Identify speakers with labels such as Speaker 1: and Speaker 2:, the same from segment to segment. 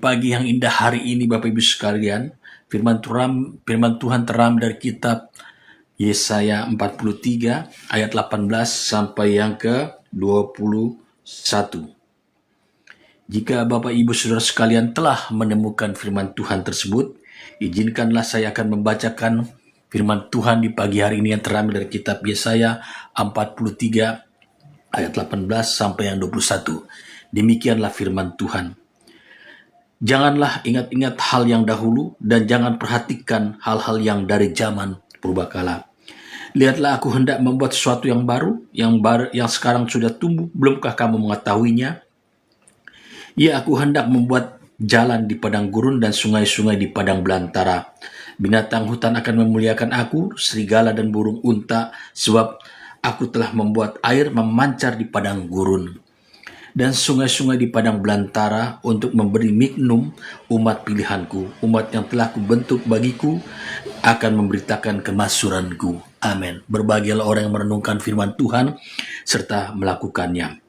Speaker 1: Pagi yang indah hari ini Bapak Ibu sekalian, firman Tuhan terambil dari kitab Yesaya 43 ayat 18 sampai yang ke-21. Jika Bapak Ibu Saudara sekalian telah menemukan firman Tuhan tersebut, izinkanlah saya akan membacakan firman Tuhan di pagi hari ini yang terambil dari kitab Yesaya 43 ayat 18 sampai yang 21. Demikianlah firman Tuhan. Janganlah ingat-ingat hal yang dahulu dan jangan perhatikan hal-hal yang dari zaman purbakala. Lihatlah, aku hendak membuat sesuatu yang baru, yang sekarang sudah tumbuh. Belumkah kamu mengetahuinya? Ya, aku hendak membuat jalan di padang gurun dan sungai-sungai di padang belantara. Binatang hutan akan memuliakan aku, serigala dan burung unta, sebab aku telah membuat air memancar di padang gurun dan sungai-sungai di padang belantara untuk memberi minum umat pilihanku, umat yang telah kubentuk bagiku, akan memberitakan kemasyhuranku. Amin. Berbahagialah orang yang merenungkan firman Tuhan serta melakukannya.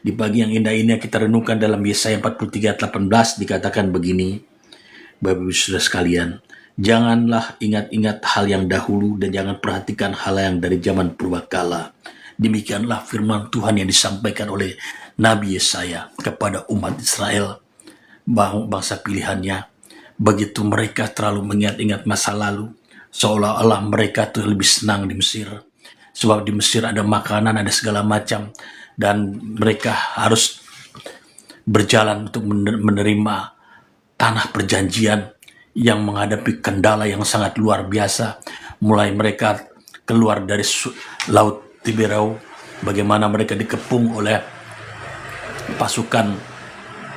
Speaker 1: Di pagi yang indah ini kita renungkan dalam Yesaya 43:18 dikatakan begini, Bapak Ibu Saudara sekalian, janganlah ingat-ingat hal yang dahulu dan jangan perhatikan hal yang dari zaman purbakala. Demikianlah firman Tuhan yang disampaikan oleh Nabi Yesaya kepada umat Israel, bangsa pilihannya. Begitu mereka terlalu mengingat-ingat masa lalu, seolah-olah mereka tuh lebih senang di Mesir. Sebab di Mesir ada makanan, ada segala macam, dan mereka harus berjalan untuk menerima tanah perjanjian yang menghadapi kendala yang sangat luar biasa. Mulai mereka keluar dari Laut Tiberau, bagaimana mereka dikepung oleh pasukan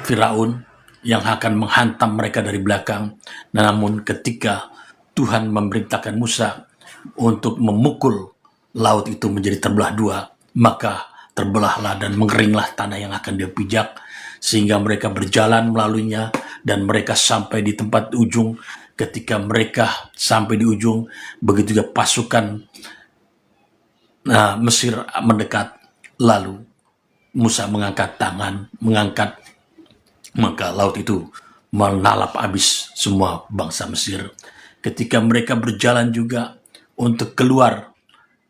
Speaker 1: Firaun yang akan menghantam mereka dari belakang. Namun ketika Tuhan memerintahkan Musa untuk memukul laut itu menjadi terbelah dua, maka terbelahlah dan mengeringlah tanah yang akan dia pijak, sehingga mereka berjalan melaluinya dan mereka sampai di tempat ujung. Ketika mereka sampai di ujung, begitu juga pasukan Mesir mendekat, lalu Musa mengangkat tangan, maka laut itu menalap habis semua bangsa Mesir. Ketika mereka berjalan juga untuk keluar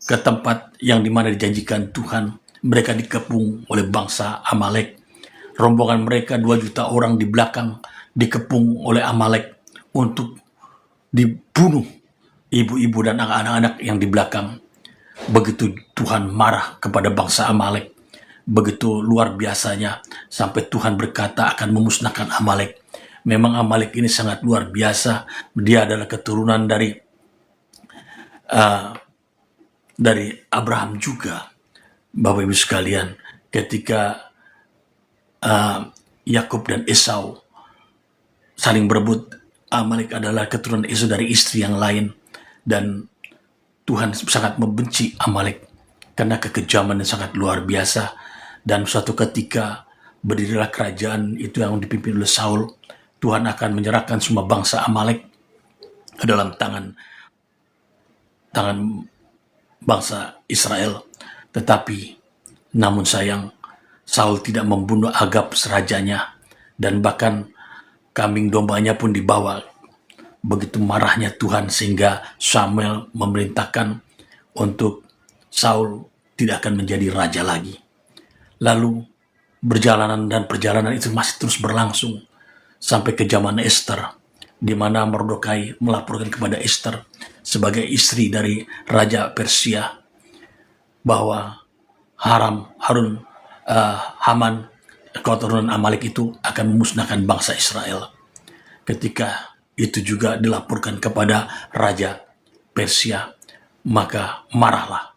Speaker 1: ke tempat yang dimana dijanjikan Tuhan, mereka dikepung oleh bangsa Amalek. Rombongan mereka 2 juta orang di belakang dikepung oleh Amalek untuk dibunuh ibu-ibu dan anak-anak yang di belakang. Begitu Tuhan marah kepada bangsa Amalek, begitu luar biasanya, sampai Tuhan berkata akan memusnahkan Amalek. Memang Amalek ini sangat luar biasa. Dia adalah keturunan dari Abraham juga. Bapak Ibu sekalian, ketika Yakub dan Esau saling berebut, Amalek adalah keturunan Esau dari istri yang lain, dan Tuhan sangat membenci Amalek karena kekejaman yang sangat luar biasa. Dan suatu ketika berdirilah kerajaan itu yang dipimpin oleh Saul. Tuhan akan menyerahkan semua bangsa Amalek ke dalam tangan bangsa Israel. Tetapi namun sayang, Saul tidak membunuh Agab serajanya, dan bahkan kambing dombanya pun dibawa. Begitu marahnya Tuhan sehingga Samuel memerintahkan untuk Saul tidak akan menjadi raja lagi. Lalu perjalanan itu masih terus berlangsung sampai ke zaman Esther, di mana Mordekai melaporkan kepada Esther sebagai istri dari Raja Persia bahwa Haman, keturunan Amalek itu akan memusnahkan bangsa Israel. Ketika itu juga dilaporkan kepada Raja Persia, maka marahlah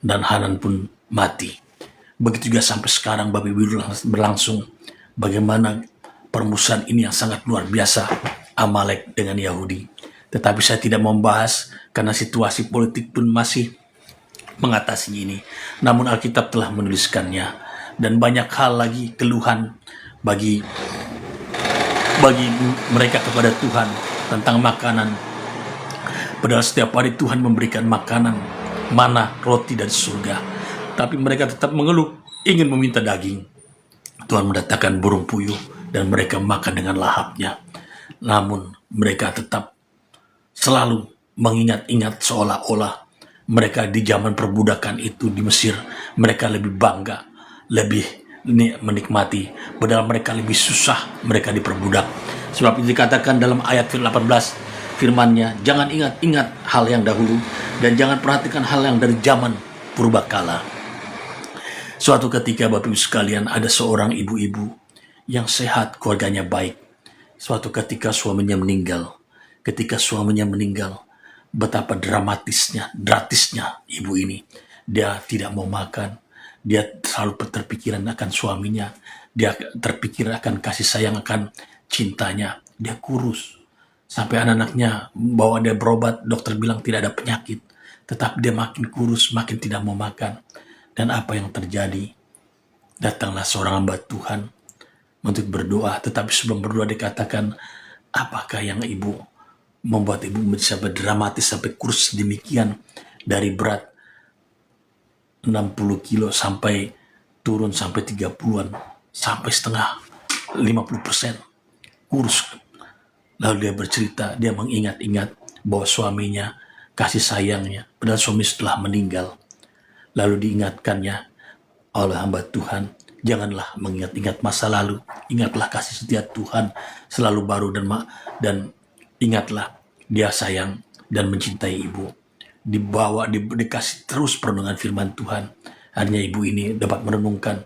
Speaker 1: dan Haman pun mati. Begitu juga sampai sekarang Bapak Ibu berlangsung bagaimana permusuhan ini yang sangat luar biasa, Amalek dengan Yahudi. Tetapi saya tidak membahas karena situasi politik pun masih mengatasi ini. Namun Alkitab telah menuliskannya, dan banyak hal lagi keluhan bagi mereka kepada Tuhan tentang makanan. Padahal setiap hari Tuhan memberikan makanan, mana, roti dari surga. Tapi mereka tetap mengeluh, ingin meminta daging. Tuhan mendatangkan burung puyuh dan mereka makan dengan lahapnya. Namun mereka tetap selalu mengingat-ingat seolah-olah mereka di zaman perbudakan itu di Mesir, mereka lebih bangga, lebih menikmati, padahal mereka lebih susah mereka diperbudak. Sebab itu dikatakan dalam ayat 18 firman-Nya, jangan ingat-ingat hal yang dahulu dan jangan perhatikan hal yang dari zaman purbakala. Suatu ketika Bapak Ibu sekalian, ada seorang ibu-ibu yang sehat, keluarganya baik. Suatu ketika suaminya meninggal. Ketika suaminya meninggal, betapa dramatisnya ibu ini. Dia tidak mau makan. Dia selalu terpikiran akan suaminya. Dia terpikir akan kasih sayang, akan cintanya. Dia kurus. Sampai anak-anaknya bawa dia berobat, dokter bilang tidak ada penyakit. Tetap dia makin kurus, makin tidak mau makan. Dan apa yang terjadi? Datanglah seorang hamba Tuhan untuk berdoa. Tetapi sebelum berdoa dikatakan, apakah yang ibu membuat ibu sampai dramatis, sampai kurus demikian, dari berat 60 kilo sampai turun sampai 30-an, sampai setengah 50% kurus. Lalu dia bercerita, dia mengingat-ingat bahwa suaminya, kasih sayangnya, padahal suami setelah meninggal. Lalu diingatkannya oleh hamba Tuhan, janganlah mengingat-ingat masa lalu, ingatlah kasih setia Tuhan selalu baru, dan ingatlah dia sayang dan mencintai ibu. Dibawa, dikasih terus perenungan firman Tuhan. Akhirnya ibu ini dapat merenungkan,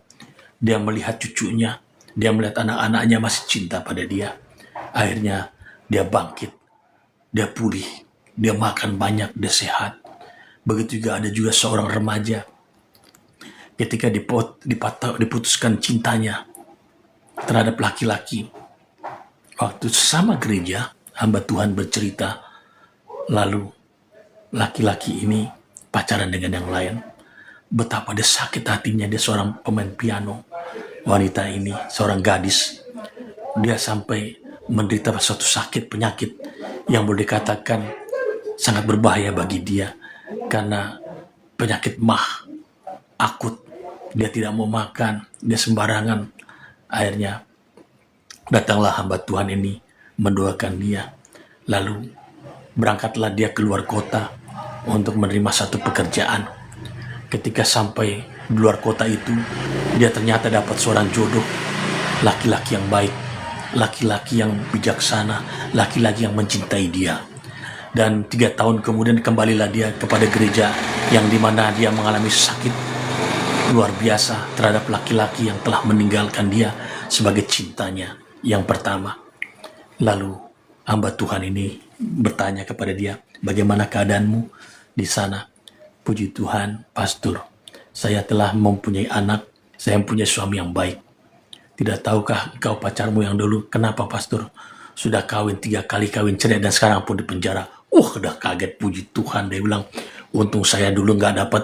Speaker 1: dia melihat cucunya, dia melihat anak-anaknya masih cinta pada dia. Akhirnya dia bangkit, dia pulih, dia makan banyak, dia sehat. Begitu juga ada juga seorang remaja, ketika diputuskan cintanya terhadap laki-laki. Waktu sesama gereja, hamba Tuhan bercerita, lalu laki-laki ini pacaran dengan yang lain. Betapa dia sakit hatinya, dia seorang pemain piano. Wanita ini, seorang gadis, dia sampai menderita suatu sakit, penyakit yang boleh dikatakan sangat berbahaya bagi dia. Karena penyakit mah akut, dia tidak mau makan, dia sembarangan. Akhirnya datanglah hamba Tuhan ini mendoakan dia. Lalu berangkatlah dia keluar kota untuk menerima satu pekerjaan. Ketika sampai di luar kota itu, dia ternyata dapat seorang jodoh, laki-laki yang baik, laki-laki yang bijaksana, laki-laki yang mencintai dia. Dan 3 tahun kemudian kembalilah dia kepada gereja yang dimana dia mengalami sakit luar biasa terhadap laki-laki yang telah meninggalkan dia sebagai cintanya yang pertama. Lalu hamba Tuhan ini bertanya kepada dia, bagaimana keadaanmu di sana? Puji Tuhan, pastor, saya telah mempunyai anak, saya mempunyai suami yang baik. Tidak tahukah engkau pacarmu yang dulu, kenapa pastor? Sudah kawin 3 kali kawin cerai dan sekarang pun di penjara. Udah kaget, puji Tuhan. Dia bilang, untung saya dulu gak dapat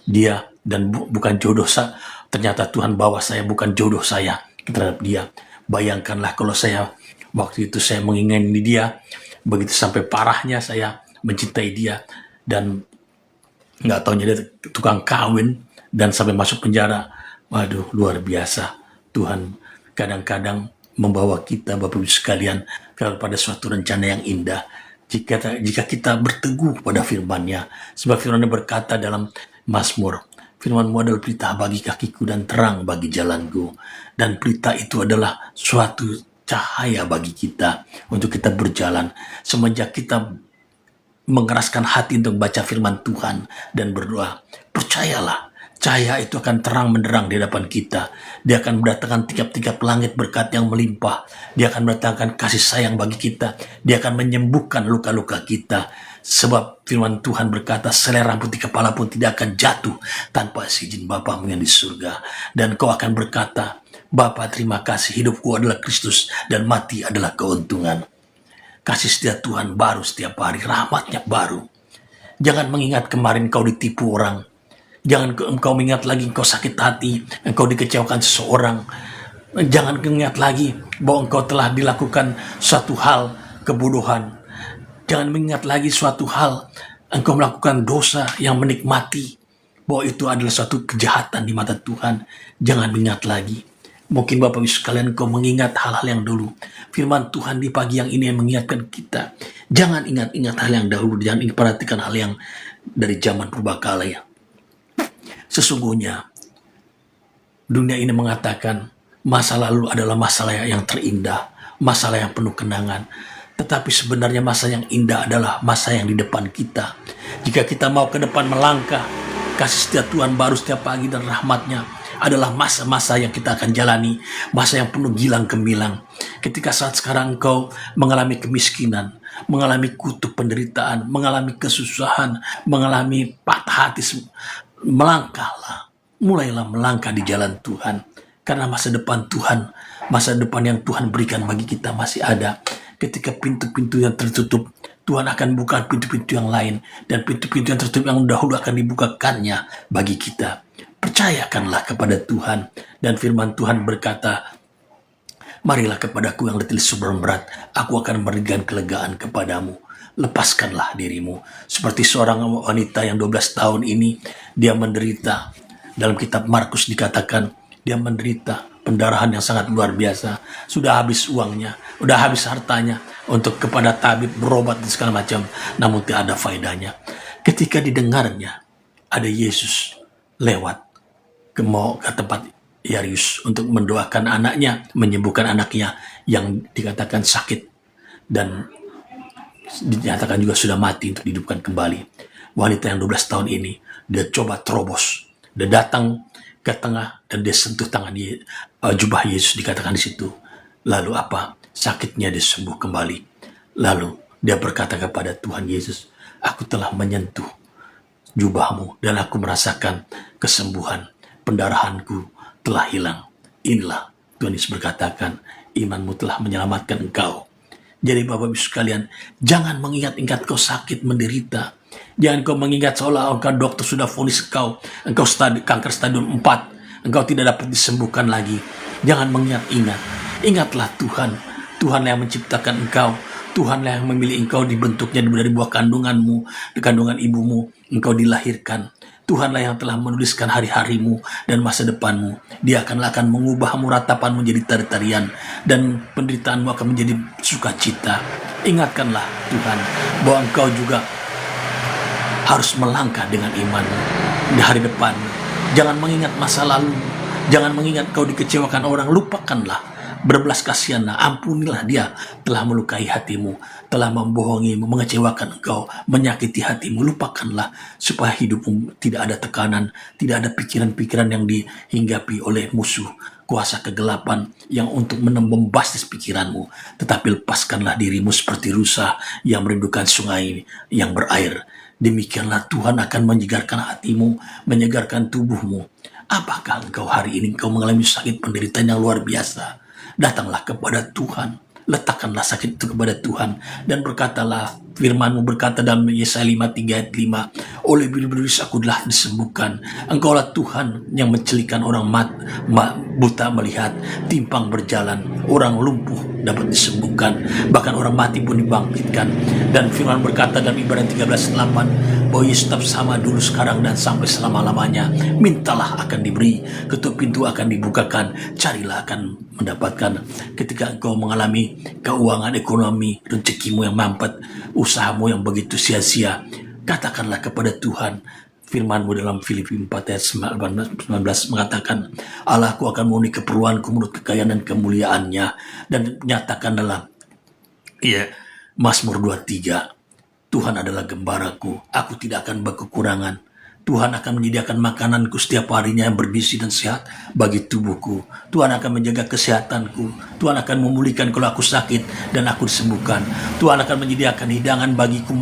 Speaker 1: dia dan bukan jodoh saya. Ternyata Tuhan bawa saya, bukan jodoh saya terhadap dia. Bayangkanlah kalau saya waktu itu saya mengingini dia, begitu sampai parahnya saya mencintai dia dan nggak taunya dia tukang kawin dan sampai masuk penjara. Waduh, luar biasa. Tuhan kadang-kadang membawa kita, Bapak Ibu sekalian, kepada suatu rencana yang indah. Jika kita berteguh pada firman-Nya. Sebab firman-Nya berkata dalam Mazmur, firman-Mu adalah pelita bagi kakiku dan terang bagi jalanku. Dan pelita itu adalah suatu cahaya bagi kita untuk kita berjalan. Semenjak kita mengeraskan hati untuk baca firman Tuhan dan berdoa, percayalah, cahaya itu akan terang menderang di hadapan kita. Dia akan mendatangkan tiap-tiap langit berkat yang melimpah. Dia akan mendatangkan kasih sayang bagi kita. Dia akan menyembuhkan luka-luka kita. Sebab firman Tuhan berkata, selai rambut di kepala pun tidak akan jatuh tanpa izin Bapamu yang di surga. Dan kau akan berkata, Bapa terima kasih, hidupku adalah Kristus dan mati adalah keuntungan. Kasih setia Tuhan baru setiap hari, rahmat-Nya baru. Jangan mengingat kemarin kau ditipu orang. Jangan engkau mengingat lagi engkau sakit hati, engkau dikecewakan seseorang. Jangan mengingat lagi bahwa engkau telah dilakukan suatu hal kebodohan. Jangan mengingat lagi suatu hal engkau melakukan dosa yang menikmati bahwa itu adalah suatu kejahatan di mata Tuhan. Jangan mengingat lagi. Mungkin Bapak Ibu sekalian kau mengingat hal-hal yang dulu. Firman Tuhan di pagi yang ini yang mengingatkan kita. Jangan ingat-ingat hal yang dahulu. Jangan perhatikan hal yang dari zaman purbakala ya. Sesungguhnya dunia ini mengatakan masa lalu adalah masalah yang terindah. Masalah yang penuh kenangan. Tetapi sebenarnya masa yang indah adalah masa yang di depan kita. Jika kita mau ke depan melangkah, kasih setia Tuhan baru setiap pagi dan rahmatnya adalah masa-masa yang kita akan jalani, masa yang penuh gilang gemilang. Ketika saat sekarang engkau mengalami kemiskinan, mengalami kutuk penderitaan, mengalami kesusahan, mengalami patah hati, melangkahlah, mulailah melangkah di jalan Tuhan. Karena masa depan Tuhan, masa depan yang Tuhan berikan bagi kita masih ada. Ketika pintu-pintu yang tertutup, Tuhan akan buka pintu-pintu yang lain. Dan pintu-pintu yang tertutup yang dahulu akan dibukakannya bagi kita. Percayakanlah kepada Tuhan. Dan firman Tuhan berkata, marilah kepadaku yang letih lesu berat, aku akan memberikan kelegaan kepadamu. Lepaskanlah dirimu. Seperti seorang wanita yang 12 tahun ini, dia menderita. Dalam kitab Markus dikatakan, dia menderita pendarahan yang sangat luar biasa. Sudah habis uangnya, sudah habis hartanya untuk kepada tabib, berobat dan segala macam, namun tidak ada faedahnya. Ketika didengarnya ada Yesus lewat ke tempat Yairus untuk mendoakan anaknya, menyembuhkan anaknya yang dikatakan sakit dan dinyatakan juga sudah mati untuk dihidupkan kembali. Wanita yang 12 tahun ini, dia coba terobos, dia datang ke tengah dan dia sentuh tangan jubah Yesus, dikatakan di situ. Lalu apa? Sakitnya dia sembuh kembali. Lalu dia berkata kepada Tuhan Yesus, aku telah menyentuh jubahmu dan aku merasakan kesembuhan. Pendarahanku telah hilang. Inilah Tuhan Yesus berkatakan, imanmu telah menyelamatkan engkau. Jadi Bapak Ibu sekalian, jangan mengingat-ingat kau sakit menderita. Jangan kau mengingat seolah engkau dokter sudah vonis engkau kanker stadium 4, engkau tidak dapat disembuhkan lagi. Jangan mengingat-ingat. Ingatlah Tuhan. Tuhan yang menciptakan engkau. Tuhan yang memilih engkau, dibentuknya dari buah kandunganmu, di kandungan ibumu, engkau dilahirkan. Tuhanlah yang telah menuliskan hari-harimu dan masa depanmu. Dia akan mengubahmu, ratapanmu menjadi tari-tarian, dan penderitaanmu akan menjadi sukacita. Ingatkanlah Tuhan bahwa engkau juga harus melangkah dengan iman di hari depan. Jangan mengingat masa lalu. Jangan mengingat kau dikecewakan orang. Lupakanlah. Berbelas kasihanlah, ampunilah dia telah melukai hatimu, telah membohongimu, mengecewakan engkau, menyakiti hatimu. Lupakanlah supaya hidupmu tidak ada tekanan, tidak ada pikiran-pikiran yang dihinggapi oleh musuh, kuasa kegelapan yang untuk membastis pikiranmu. Tetapi lepaskanlah dirimu seperti rusa yang merindukan sungai yang berair. Demikianlah Tuhan akan menyegarkan hatimu, menyegarkan tubuhmu. Apakah engkau hari ini engkau mengalami sakit penderitaan yang luar biasa? Datanglah kepada Tuhan, letakkanlah sakit itu kepada Tuhan, dan berkatalah, firman-Mu berkata dalam Yesaya 53 ayat 5, oleh bibir-bibir aku telah disembuhkan. Engkaulah Tuhan yang mencelikan orang buta melihat, timpang berjalan, orang lumpuh dapat disembuhkan, bahkan orang mati pun dibangkitkan. Dan firman berkata dalam Ibrani 13:8, bahwa Yesus tetap sama dulu, sekarang, dan sampai selama-lamanya. Mintalah akan diberi, ketuk pintu akan dibukakan, carilah akan mendapatkan. Ketika engkau mengalami keuangan ekonomi, rezekimu yang mampet, usahamu yang begitu sia-sia, katakanlah kepada Tuhan. Firman-Mu dalam Filipi 4 ayat 19 mengatakan, Allahku akan memenuhi keperluanku menurut kekayaan dan kemuliaannya. Dan nyatakan dalam Mazmur 23, Tuhan adalah gembaraku, aku tidak akan berkekurangan. Tuhan akan menyediakan makananku setiap harinya yang bergizi dan sehat bagi tubuhku. Tuhan akan menjaga kesehatanku. Tuhan akan memulihkan kalau aku sakit dan aku disembuhkan. Tuhan akan menyediakan hidangan bagiku,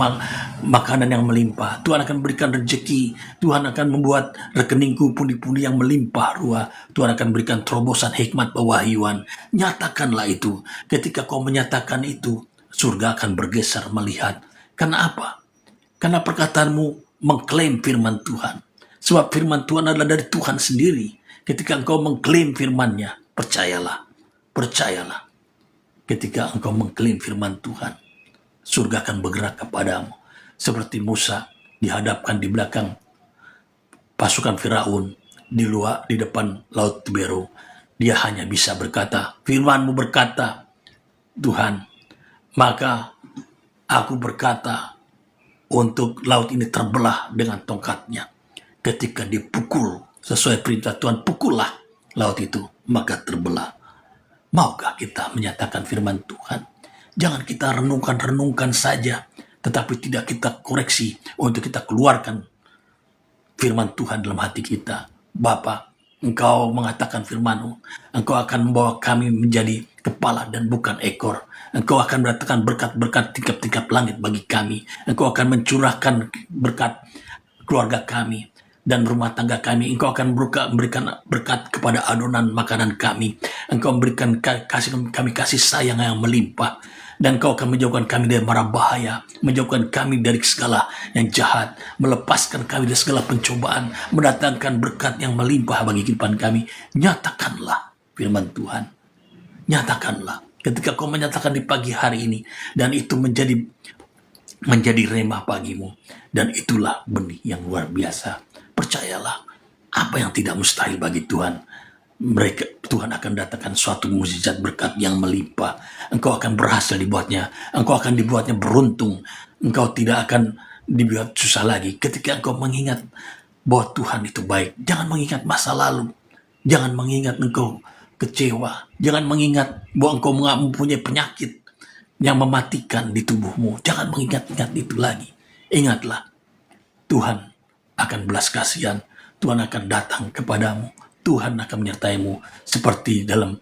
Speaker 1: makanan yang melimpah. Tuhan akan berikan rezeki. Tuhan akan membuat rekeningku pundi-pundi yang melimpah ruah. Tuhan akan berikan terobosan hikmat pewahyuan. Nyatakanlah itu. Ketika kau menyatakan itu, surga akan bergeser melihat. Karena apa? Karena perkataanmu mengklaim firman Tuhan. Sebab firman Tuhan adalah dari Tuhan sendiri. Ketika engkau mengklaim firman-Nya, percayalah. Percayalah. Ketika engkau mengklaim firman Tuhan, surga akan bergerak kepadamu. Seperti Musa dihadapkan di belakang pasukan Firaun, di depan Laut Tiberu. Dia hanya bisa berkata, firman-Mu berkata, Tuhan, maka aku berkata untuk laut ini terbelah dengan tongkatnya. Ketika dipukul sesuai perintah Tuhan, pukullah laut itu, maka terbelah. Maukah kita menyatakan firman Tuhan? Jangan kita renungkan saja, tetapi tidak kita koreksi untuk kita keluarkan firman Tuhan dalam hati kita. Bapa, Engkau mengatakan firman-Mu, Engkau akan membawa kami menjadi kepala dan bukan ekor. Engkau akan mendatangkan berkat-berkat tingkap-tingkap langit bagi kami. Engkau akan mencurahkan berkat keluarga kami dan rumah tangga kami. Engkau akan memberikan berkat kepada adonan makanan kami. Engkau memberikan kami kasih sayang yang melimpah. Dan Engkau akan menjauhkan kami dari mara bahaya, menjauhkan kami dari segala yang jahat, melepaskan kami dari segala pencobaan, mendatangkan berkat yang melimpah bagi kehidupan kami. Nyatakanlah firman Tuhan. Nyatakanlah. Ketika Kau menyatakan di pagi hari ini, dan itu menjadi remah bagimu, dan itulah benih yang luar biasa. Percayalah, apa yang tidak mustahil bagi Tuhan, Tuhan akan datangkan suatu mukjizat berkat yang melimpah. Engkau akan berhasil dibuatnya, engkau akan dibuatnya beruntung, engkau tidak akan dibuat susah lagi. Ketika engkau mengingat bahwa Tuhan itu baik, jangan mengingat masa lalu, jangan mengingat engkau kecewa, jangan mengingat bahwa engkau mempunyai penyakit yang mematikan di tubuhmu. Jangan mengingat-ingat itu lagi. Ingatlah, Tuhan akan belas kasihan, Tuhan akan datang kepadamu, Tuhan akan menyertaimu. Seperti dalam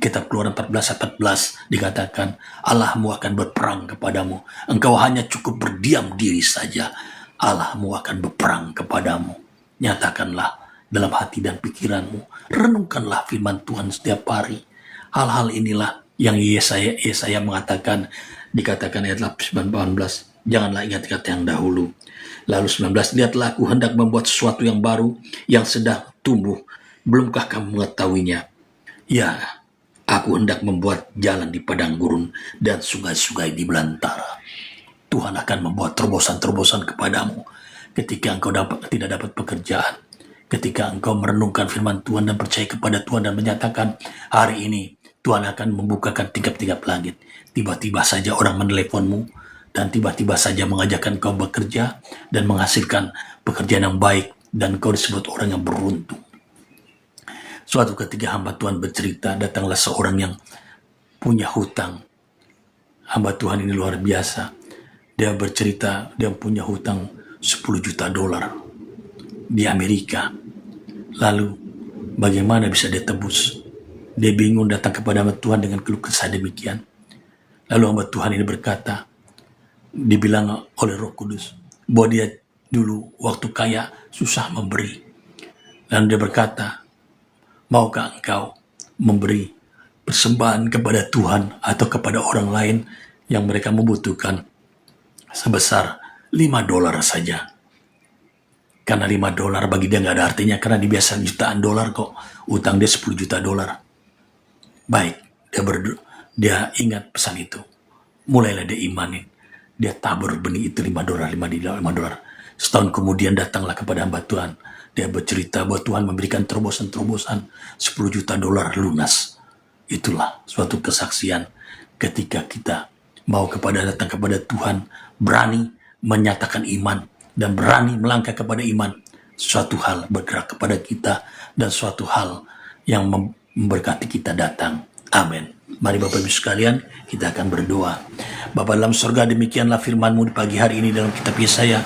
Speaker 1: kitab Keluaran 14:14 dikatakan, Allahmu akan berperang kepadamu. Engkau hanya cukup berdiam diri saja, Allahmu akan berperang kepadamu. Nyatakanlah dalam hati dan pikiranmu. Renungkanlah firman Tuhan setiap hari. Hal-hal inilah yang Yesaya mengatakan, dikatakan ayat 18, janganlah ingat-ingat yang dahulu. Lalu 19, lihatlah aku hendak membuat sesuatu yang baru, yang sedang tumbuh. Belumkah kamu mengetahuinya? Ya, aku hendak membuat jalan di padang gurun dan sungai-sungai di belantara. Tuhan akan membuat terobosan-terobosan kepadamu ketika engkau tidak dapat pekerjaan. Ketika engkau merenungkan firman Tuhan dan percaya kepada Tuhan dan menyatakan, hari ini Tuhan akan membukakan tingkap-tingkap langit. Tiba-tiba saja orang meneleponmu, dan tiba-tiba saja mengajakkan kau bekerja dan menghasilkan pekerjaan yang baik, dan kau disebut orang yang beruntung. Suatu ketika hamba Tuhan bercerita, datanglah seorang yang punya hutang. Hamba Tuhan ini luar biasa. Dia bercerita, dia punya hutang $10 juta di Amerika. Lalu bagaimana bisa dia tebus? Dia bingung, datang kepada hamba Tuhan dengan keluh kesah demikian. Lalu hamba Tuhan ini berkata, dibilang oleh Roh Kudus bahwa dia dulu waktu kaya susah memberi. Lalu dia berkata, maukah engkau memberi persembahan kepada Tuhan atau kepada orang lain yang mereka membutuhkan sebesar $5 saja? Karena $5 bagi dia nggak ada artinya, karena dia biasa jutaan dolar kok. Utang dia $10 juta. Baik, dia ingat pesan itu. Mulailah dia imanin. Dia tabur benih itu $5. Setahun kemudian datanglah kepada hamba Tuhan. Dia bercerita bahwa Tuhan memberikan terobosan-terobosan $10 juta lunas. Itulah suatu kesaksian ketika kita mau datang kepada Tuhan, berani menyatakan iman dan berani melangkah kepada iman. Suatu hal bergerak kepada kita dan suatu hal yang memberkati kita datang. Amin. Mari Bapak Ibu sekalian, kita akan berdoa. Bapa dalam surga, demikianlah firman-Mu di pagi hari ini dalam kitab Yesaya,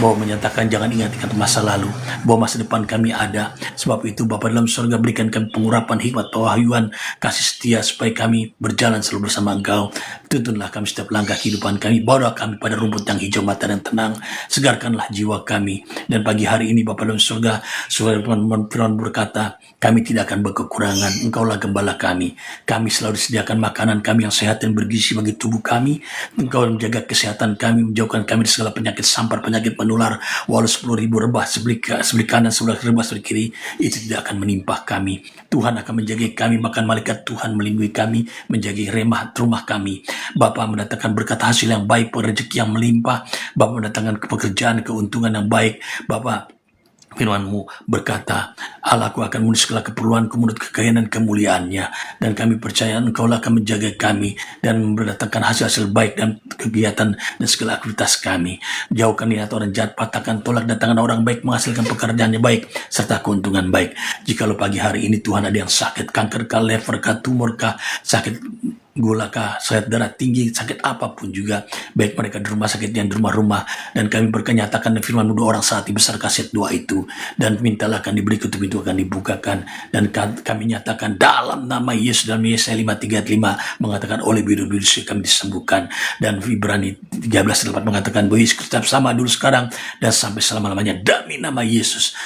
Speaker 1: bahwa menyatakan jangan ingat-ingat masa lalu, bahwa masa depan kami ada. Sebab itu Bapa dalam surga, berikan kami pengurapan hikmat, pewahyuan, kasih setia, supaya kami berjalan selalu bersama Engkau. Tuntunlah kami setiap langkah kehidupan kami, bawa kami pada rumput yang hijau mata dan tenang, segarkanlah jiwa kami. Dan pagi hari ini Bapa dalam surga, firman berkata, kami tidak akan berkekurangan, Engkaulah gembala kami. Kami selalu disediakan makanan kami yang sehat dan bergizi bagi tubuh kami. Engkau menjaga kesehatan kami, menjauhkan kami dari segala penyakit sampar, penyakit menular. Walau 10.000 rebah sebelah kanan, sebelah rebah sebelah kiri, itu tidak akan menimpa kami. Tuhan akan menjaga kami, bahkan malaikat Tuhan melindungi kami, menjaga rumah kami. Bapa mendatangkan berkat hasil yang baik, rezeki yang melimpah. Bapa mendatangkan pekerjaan, keuntungan yang baik. Bapa Firman-Mu berkata, Allahku akan memenuhi segala keperluanku menurut kekayaan dan kemuliaannya. Dan kami percaya Engkau-lah akan menjaga kami dan mendatangkan hasil-hasil baik dan kegiatan dan segala aktivitas kami. Jauhkan niat orang jahat, patahkan tolak datangan orang baik, menghasilkan pekerjaannya baik, serta keuntungan baik. Jikalau pagi hari ini Tuhan ada yang sakit, kanker kah, lever kah, tumor kah, sakit gula kah, sakit darah tinggi, sakit apapun juga, baik mereka di rumah sakit yang di rumah-rumah, dan kami berkenyatakan dan firman-Mu 2 orang saat besar kasih 2 itu, dan mintalah akan diberi pintu akan dibukakan, dan kami nyatakan dalam nama Yesus, dalam Yesaya 5:35 mengatakan oleh biru-biru kami disembuhkan, dan Ibrani 13:8 mengatakan bahwa Yesus tetap sama dulu sekarang dan sampai selama-lamanya. Demi nama Yesus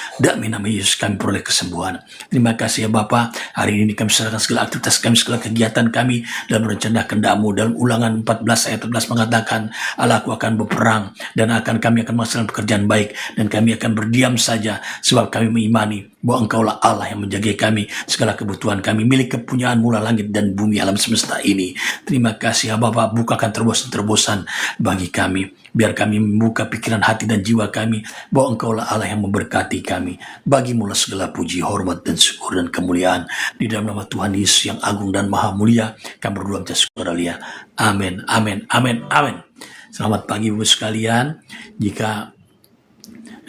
Speaker 1: kami peroleh kesembuhan. Terima kasih ya Bapa, hari ini kami serahkan segala aktivitas kami, segala kegiatan kami dalam rencana kehendak-Mu. Dalam Ulangan 14 ayat 14 mengatakan, Allahku akan berperang dan kami akan melaksanakan pekerjaan baik, dan kami akan berdiam saja sebab kami mengimani bahwa Engkaulah Allah yang menjaga kami, segala kebutuhan kami milik kepunyaan mula langit dan bumi alam semesta ini. Terima kasih ya Bapa, bukakan terobosan-terobosan bagi kami, biar kami membuka pikiran, hati dan jiwa kami bahwa Engkaulah Allah yang memberkati kami. Bagimu-lah segala puji, hormat dan syukur dan kemuliaan, di dalam nama Tuhan Yesus yang agung dan maha mulia kami berdoa dan syukur. Amin, amin, amin, amin. Selamat pagi Ibu sekalian. Jika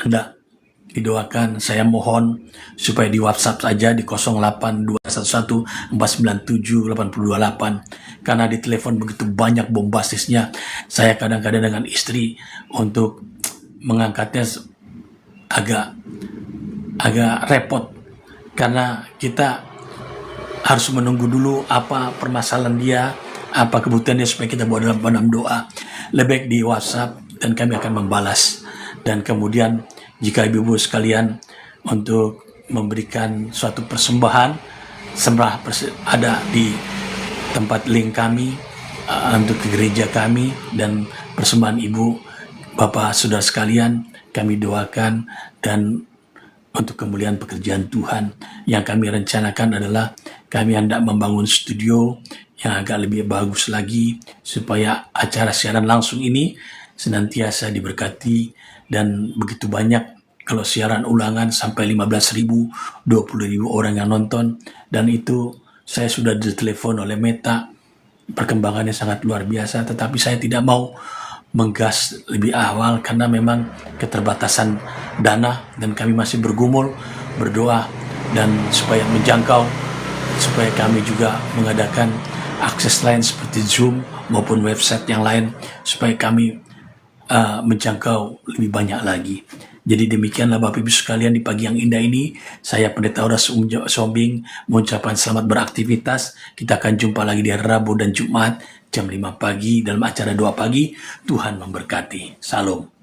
Speaker 1: hendak didoakan, saya mohon supaya di WhatsApp saja di 08211497828, karena di telepon begitu banyak bombastisnya. Saya kadang-kadang dengan istri untuk mengangkatnya agak repot, karena kita harus menunggu dulu apa permasalahan dia, apa kebutuhannya, supaya kita bawa dalam doa. Lebih baik di WhatsApp dan kami akan membalas. Dan kemudian jika ibu-ibu sekalian untuk memberikan suatu persembahan, ada di tempat link kami untuk ke gereja kami, dan persembahan ibu, bapak, saudara sekalian kami doakan. Dan untuk kemuliaan pekerjaan Tuhan yang kami rencanakan adalah kami hendak membangun studio yang agak lebih bagus lagi, supaya acara siaran langsung ini senantiasa diberkati. Dan begitu banyak, kalau siaran ulangan sampai 15.000, 20.000 orang yang nonton, dan itu saya sudah ditelepon oleh Meta, perkembangannya sangat luar biasa. Tetapi saya tidak mau menggas lebih awal karena memang keterbatasan dana, dan kami masih bergumul berdoa dan supaya menjangkau, supaya kami juga mengadakan akses lain seperti Zoom maupun website yang lain, supaya kami menjangkau lebih banyak lagi. Jadi demikianlah Bapak Ibu sekalian, di pagi yang indah ini saya Pendeta Horas Sombing mengucapkan selamat beraktivitas. Kita akan jumpa lagi di Rabu dan Jumat jam 5 pagi dalam acara doa pagi. Tuhan memberkati. Salam.